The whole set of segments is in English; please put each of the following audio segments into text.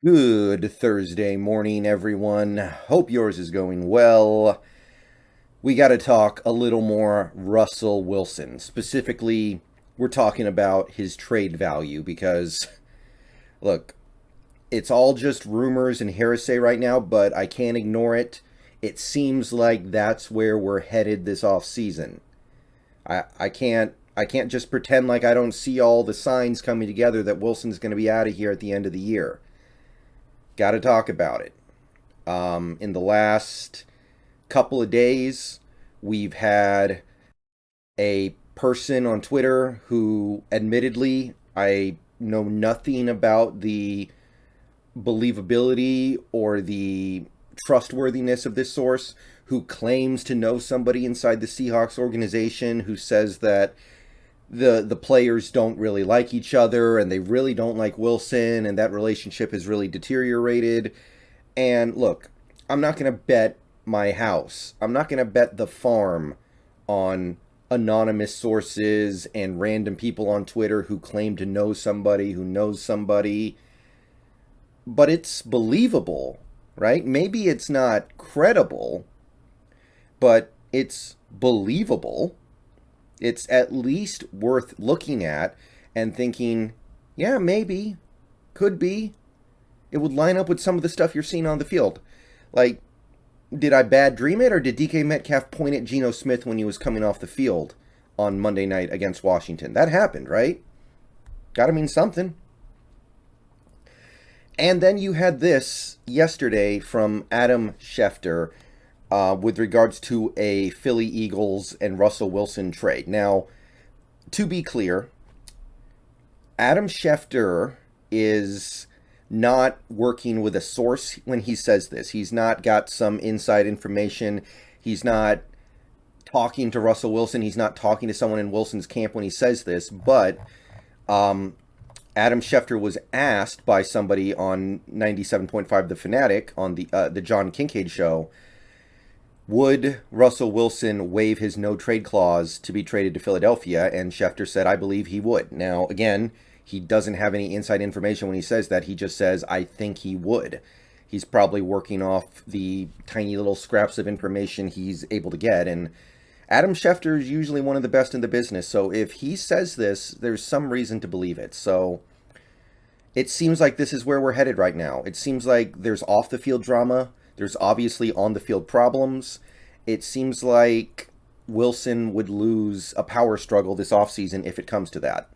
Good Thursday morning, everyone. Hope yours is going well. We got to talk a little more Russell Wilson. Specifically, we're talking about his trade value because, look, it's all just rumors and hearsay right now, but I can't ignore it. It seems like that's where we're headed this offseason. I can't just pretend like I don't see all the signs coming together that Wilson's going to be out of here at the end of the year. Got to talk about it. In the last couple of days, we've had a person on Twitter who, admittedly, I know nothing about the believability or the trustworthiness of this source, who claims to know somebody inside the Seahawks organization who says that the players don't really like each other and they really don't like Wilson and that relationship has really deteriorated. And look, I'm not going to bet my house. I'm not going to bet the farm on anonymous sources and random people on Twitter who claim to know somebody who knows somebody. But it's believable, right? Maybe it's not credible, but it's believable. It's at least worth looking at and thinking, yeah, maybe, could be. It would line up with some of the stuff you're seeing on the field. Like, did I bad dream it, or did DK Metcalf point at Geno Smith when he was coming off the field on Monday night against Washington? That happened, right? Gotta mean something. And then you had this yesterday from Adam Schefter with regards to a Philly Eagles and Russell Wilson trade. Now, to be clear, Adam Schefter is not working with a source when he says this. He's not got some inside information. He's not talking to Russell Wilson. He's not talking to someone in Wilson's camp when he says this. But Adam Schefter was asked by somebody on 97.5 The Fanatic on the John Kincaid show, would Russell Wilson waive his no trade clause to be traded to Philadelphia? And Schefter said, I believe he would. Now, again, he doesn't have any inside information when he says that. He just says, I think he would. He's probably working off the tiny little scraps of information he's able to get. And Adam Schefter is usually one of the best in the business. So if he says this, there's some reason to believe it. So it seems like this is where we're headed right now. It seems like there's off the field drama. There's obviously on the field problems. It seems like Wilson would lose a power struggle this offseason if it comes to that.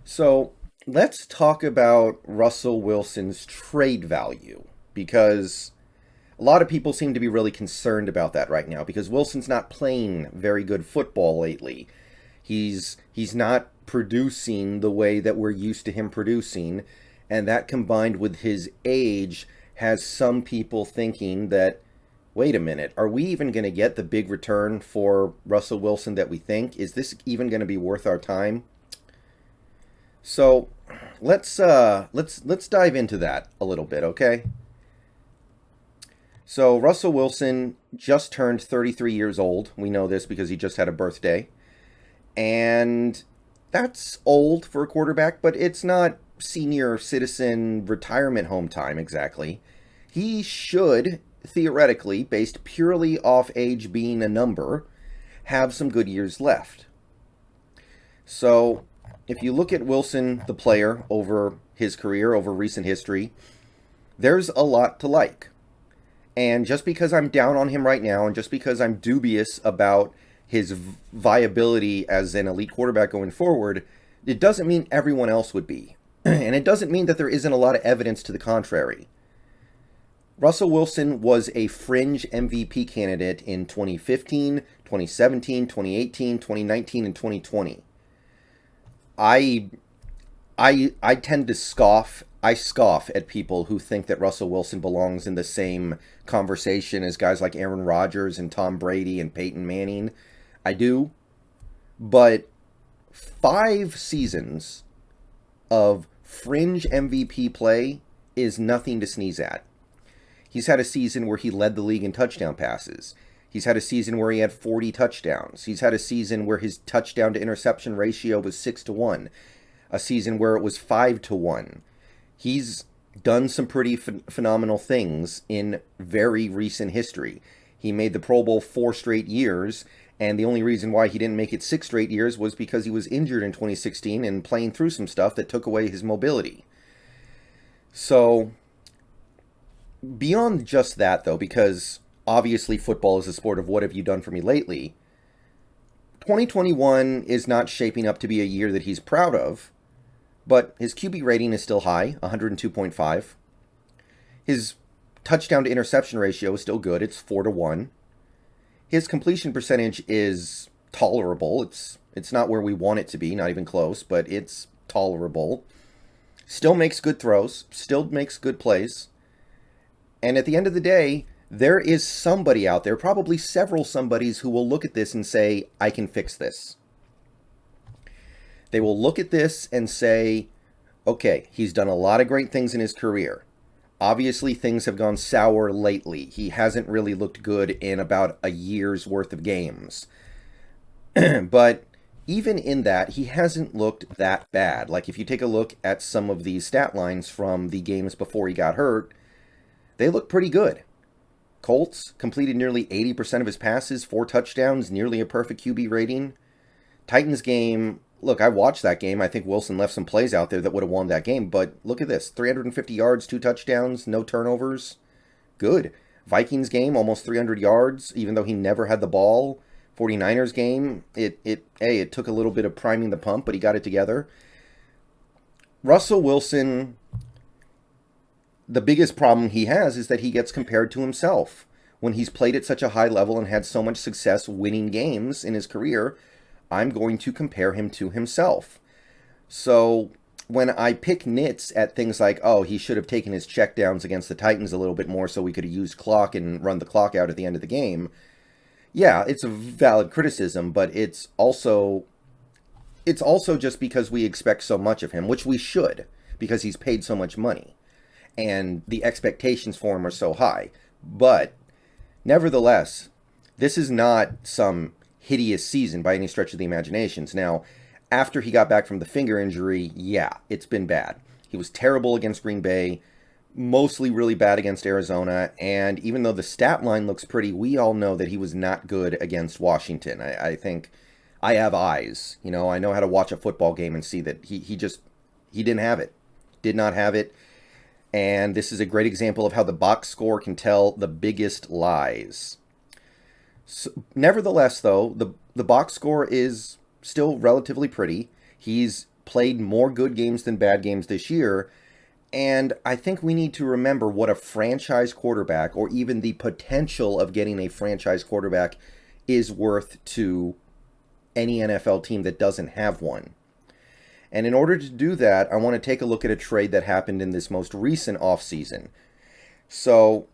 So let's talk about Russell Wilson's trade value, because a lot of people seem to be really concerned about that right now because Wilson's not playing very good football lately. He's not producing the way that we're used to him producing, and that combined with his age has some people thinking that, wait a minute, are we even going to get the big return for Russell Wilson that we think? Is this even going to be worth our time? So let's dive into that a little bit, okay? So Russell Wilson just turned 33 years old. We know this because he just had a birthday. And that's old for a quarterback, but it's not senior citizen retirement home time exactly. He should, theoretically, based purely off age being a number, have some good years left. So if you look at Wilson, the player, over his career, over recent history, there's a lot to like. And just because I'm down on him right now, and just because I'm dubious about his viability as an elite quarterback going forward, it doesn't mean everyone else would be. And it doesn't mean that there isn't a lot of evidence to the contrary. Russell Wilson was a fringe MVP candidate in 2015, 2017, 2018, 2019, and 2020. I tend to scoff. I scoff at people who think that Russell Wilson belongs in the same conversation as guys like Aaron Rodgers and Tom Brady and Peyton Manning. I do. But 5 seasons of fringe MVP play is nothing to sneeze at. He's had a season where he led the league in touchdown passes. He's had a season where he had 40 touchdowns. He's had a season where his touchdown to interception ratio was 6-1. A season where it was 5-1. He's done some pretty phenomenal things in very recent history. He made the Pro Bowl 4 straight years, and the only reason why he didn't make it 6 straight years was because he was injured in 2016 and playing through some stuff that took away his mobility. So, beyond just that, though, because obviously football is a sport of what have you done for me lately, 2021 is not shaping up to be a year that he's proud of, but his QB rating is still high, 102.5. His touchdown to interception ratio is still good, it's 4-1. His completion percentage is tolerable. It's not where we want it to be, not even close, but it's tolerable. Still makes good throws, still makes good plays. And at the end of the day, there is somebody out there, probably several somebodies, who will look at this and say, I can fix this. They will look at this and say, okay, he's done a lot of great things in his career. Obviously, things have gone sour lately. He hasn't really looked good in about a year's worth of games. But even in that, he hasn't looked that bad. Like, if you take a look at some of these stat lines from the games before he got hurt, they look pretty good. Colts completed nearly 80% of his passes, 4 touchdowns, nearly a perfect QB rating. Titans game, look, I watched that game. I think Wilson left some plays out there that would have won that game. But look at this, 350 yards, 2 touchdowns, no turnovers. Good. Vikings game, almost 300 yards, even though he never had the ball. 49ers game, it took a little bit of priming the pump, but he got it together. Russell Wilson, the biggest problem he has is that he gets compared to himself. When he's played at such a high level and had so much success winning games in his career, I'm going to compare him to himself. So when I pick nits at things like, oh, he should have taken his checkdowns against the Titans a little bit more so we could have used clock and run the clock out at the end of the game, yeah, it's a valid criticism, but it's also just because we expect so much of him, which we should, because he's paid so much money, and the expectations for him are so high. But nevertheless, this is not some hideous season by any stretch of the imaginations. Now, after he got back from the finger injury, yeah, it's been bad. He was terrible against Green Bay, mostly really bad against Arizona, and even though the stat line looks pretty, we all know that he was not good against Washington. I think I have eyes. You know, I know how to watch a football game and see that he didn't have it. Did not have it. And this is a great example of how the box score can tell the biggest lies. So, nevertheless, though, the box score is still relatively pretty. He's played more good games than bad games this year, and I think we need to remember what a franchise quarterback, or even the potential of getting a franchise quarterback, is worth to any NFL team that doesn't have one. And in order to do that, I want to take a look at a trade that happened in this most recent offseason. So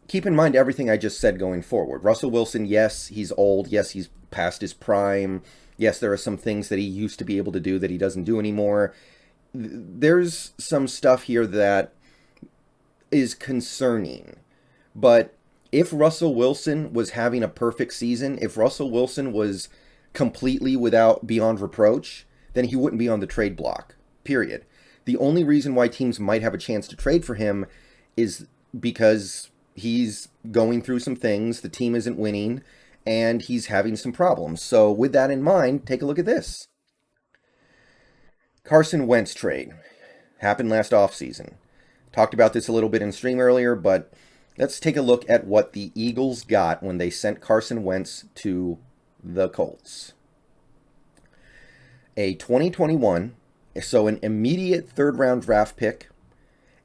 keep in mind everything I just said going forward. Russell Wilson, yes, he's old. Yes, he's past his prime. Yes, there are some things that he used to be able to do that he doesn't do anymore. There's some stuff here that is concerning. But if Russell Wilson was having a perfect season, if Russell Wilson was completely beyond reproach, then he wouldn't be on the trade block, period. The only reason why teams might have a chance to trade for him is because he's going through some things, the team isn't winning, and he's having some problems. So with that in mind, take a look at this. Carson Wentz trade happened last offseason. Talked about this a little bit in stream earlier, but let's take a look at what the Eagles got when they sent Carson Wentz to the Colts. A 2021, so an immediate third-round draft pick,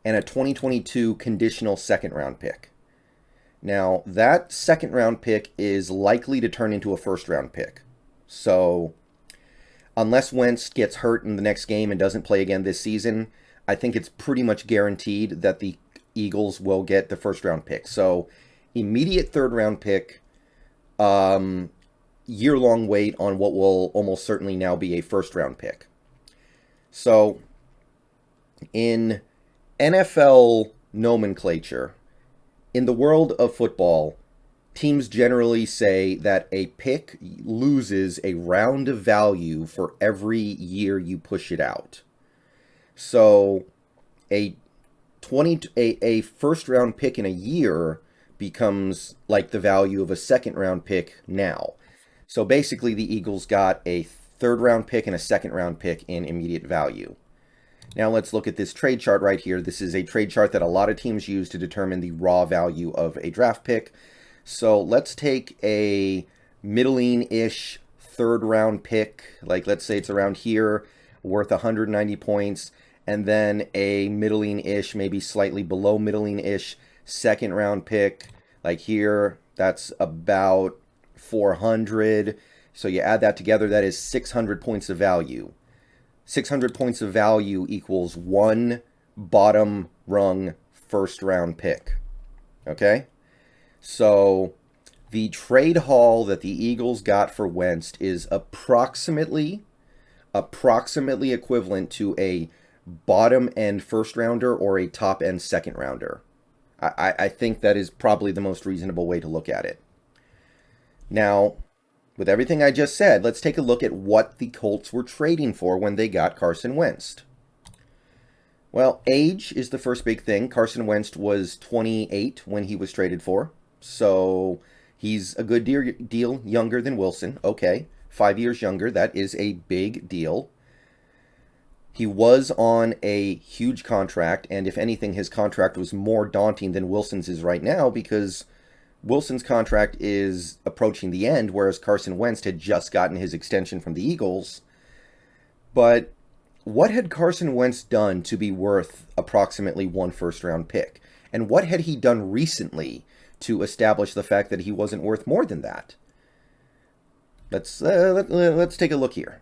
and a 2022 conditional second-round pick. Now, that second-round pick is likely to turn into a first-round pick. So unless Wentz gets hurt in the next game and doesn't play again this season, I think it's pretty much guaranteed that the Eagles will get the first-round pick. So immediate third-round pick, year-long wait on what will almost certainly now be a first-round pick. So in NFL nomenclature, in the world of football, teams generally say that a pick loses a round of value for every year you push it out. So a a first round pick in a year becomes like the value of a second round pick now. So basically the Eagles got a third round pick and a second round pick in immediate value. Now let's look at this trade chart right here. This is a trade chart that a lot of teams use to determine the raw value of a draft pick. So let's take a middling-ish third round pick, like let's say it's around here, worth 190 points, and then a middling-ish, maybe slightly below middling-ish second round pick, like here, that's about 400. So you add that together, that is 600 points of value. 600 points of value equals one bottom rung first round pick. Okay? So the trade haul that the Eagles got for Wentz is approximately equivalent to a bottom end first rounder or a top end second rounder. I think that is probably the most reasonable way to look at it. Now, with everything I just said, let's take a look at what the Colts were trading for when they got Carson Wentz. Well, age is the first big thing. Carson Wentz was 28 when he was traded for. So he's a good deal younger than Wilson. Okay, 5 years younger. That is a big deal. He was on a huge contract, and if anything, his contract was more daunting than Wilson's is right now because Wilson's contract is approaching the end, whereas Carson Wentz had just gotten his extension from the Eagles. But what had Carson Wentz done to be worth approximately one first-round pick? And what had he done recently to establish the fact that he wasn't worth more than that? Let's take a look here.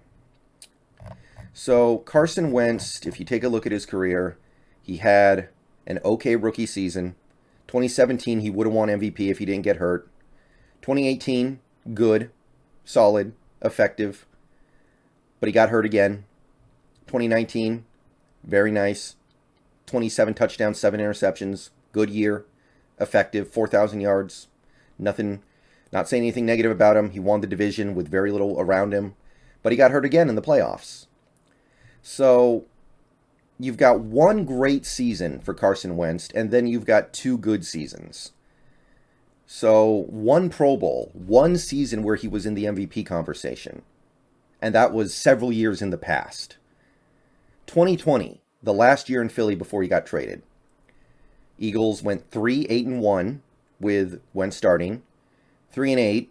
So Carson Wentz, if you take a look at his career, he had an okay rookie season. 2017, he would have won MVP if he didn't get hurt. 2018, good, solid, effective, but he got hurt again. 2019, very nice. 27 touchdowns, 7 interceptions, good year, effective, 4,000 yards. Nothing, not saying anything negative about him. He won the division with very little around him, but he got hurt again in the playoffs. So you've got one great season for Carson Wentz, and then you've got 2 good seasons. So one Pro Bowl, one season where he was in the MVP conversation, and that was several years in the past. 2020, the last year in Philly before he got traded. Eagles went 3-8-1 with Wentz starting. 3-8,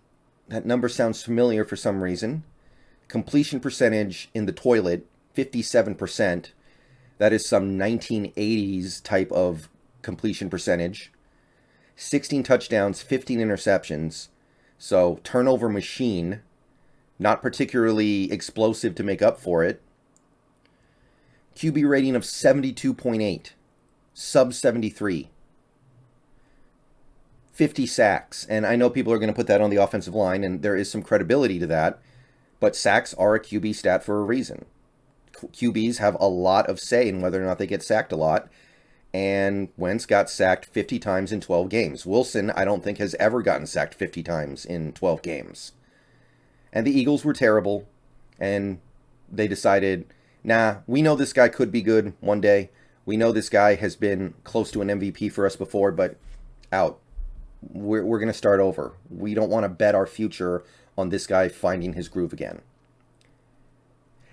that number sounds familiar for some reason. Completion percentage in the toilet, 57%. That is some 1980s type of completion percentage. 16 touchdowns, 15 interceptions. So turnover machine. Not particularly explosive to make up for it. QB rating of 72.8. Sub 73. 50 sacks. And I know people are going to put that on the offensive line, and there is some credibility to that. But sacks are a QB stat for a reason. QBs have a lot of say in whether or not they get sacked a lot, and Wentz got sacked 50 times in 12 games. Wilson, I don't think, has ever gotten sacked 50 times in 12 games. And the Eagles were terrible, and they decided, nah, we know this guy could be good one day. We know this guy has been close to an MVP for us before, but out. We're going to start over. We don't want to bet our future on this guy finding his groove again.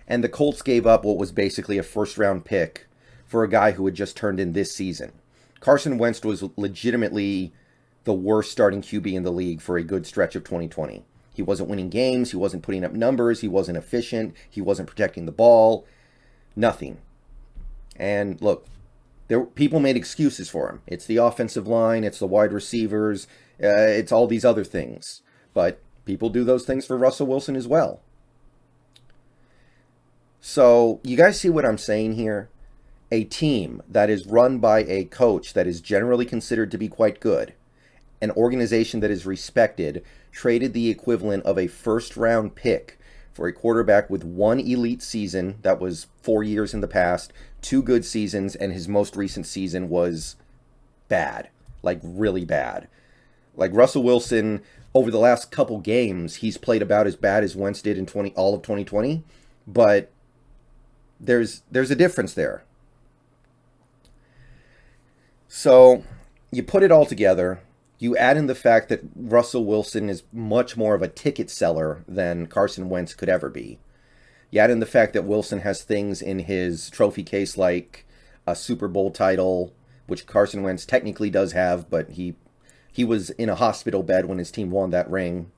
And the Colts gave up what was basically a first-round pick for a guy who had just turned in this season. Carson Wentz was legitimately the worst starting QB in the league for a good stretch of 2020. He wasn't winning games. He wasn't putting up numbers. He wasn't efficient. He wasn't protecting the ball. Nothing. And look, people made excuses for him. It's the offensive line. It's the wide receivers. It's all these other things. But people do those things for Russell Wilson as well. So you guys see what I'm saying here? A team that is run by a coach that is generally considered to be quite good, an organization that is respected, traded the equivalent of a first-round pick for a quarterback with one elite season that was 4 years in the past, 2 good seasons, and his most recent season was bad, like really bad. Like Russell Wilson, over the last couple games, he's played about as bad as Wentz did in all of 2020, but there's a difference there. So you put it all together. You add in the fact that Russell Wilson is much more of a ticket seller than Carson Wentz could ever be. You add in the fact that Wilson has things in his trophy case like a Super Bowl title, which Carson Wentz technically does have, but he was in a hospital bed when his team won that ring.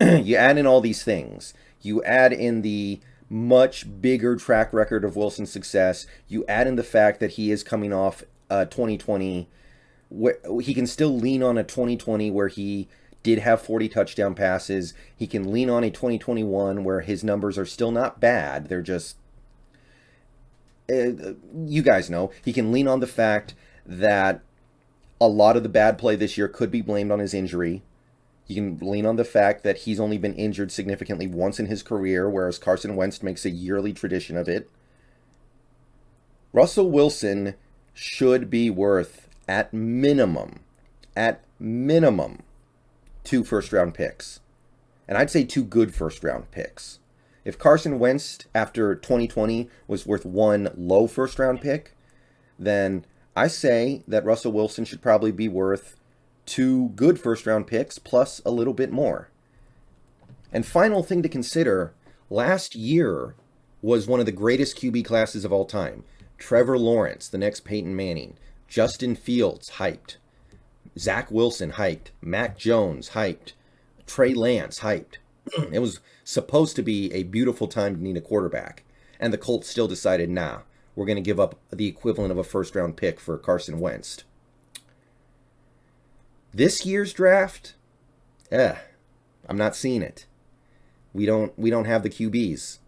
You add in all these things. You add in the much bigger track record of Wilson's success. You add in the fact that he is coming off 2020, where he can still lean on a 2020 where he did have 40 touchdown passes. He can lean on a 2021 where his numbers are still not bad. They're just, you guys know. He can lean on the fact that a lot of the bad play this year could be blamed on his injury. You can lean on the fact that he's only been injured significantly once in his career, whereas Carson Wentz makes a yearly tradition of it. Russell Wilson should be worth, at minimum, 2 first-round picks. And I'd say 2 good first-round picks. If Carson Wentz, after 2020, was worth 1 low first-round pick, then I say that Russell Wilson should probably be worth 2 good first-round picks plus a little bit more. And final thing to consider, last year was one of the greatest QB classes of all time. Trevor Lawrence, the next Peyton Manning. Justin Fields, hyped. Zach Wilson, hyped. Mac Jones, hyped. Trey Lance, hyped. It was supposed to be a beautiful time to need a quarterback. And the Colts still decided, nah, we're going to give up the equivalent of a first-round pick for Carson Wentz. This year's draft, I'm not seeing it. We don't have the QBs.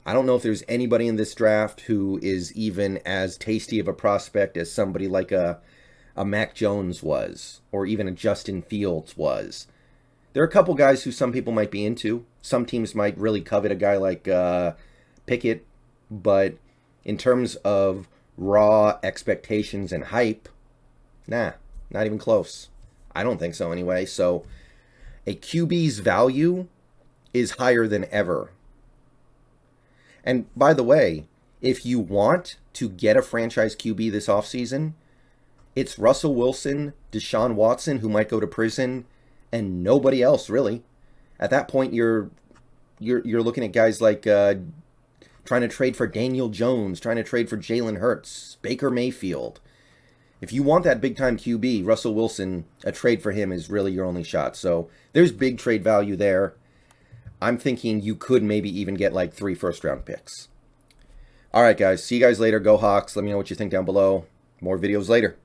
I don't know if there's anybody in this draft who is even as tasty of a prospect as somebody like a Mac Jones was, or even a Justin Fields was. There are a couple guys who some people might be into. Some teams might really covet a guy like Pickett, but in terms of raw expectations and hype, nah, not even close. I don't think so anyway. So a QB's value is higher than ever. And by the way, if you want to get a franchise QB this offseason, it's Russell Wilson, Deshaun Watson, who might go to prison, and nobody else, really. At that point, you're looking at guys like trying to trade for Daniel Jones, trying to trade for Jalen Hurts, Baker Mayfield. If you want that big-time QB, Russell Wilson, a trade for him is really your only shot. So there's big trade value there. I'm thinking you could maybe even get like 3 first-round picks. All right, guys. See you guys later. Go Hawks. Let me know what you think down below. More videos later.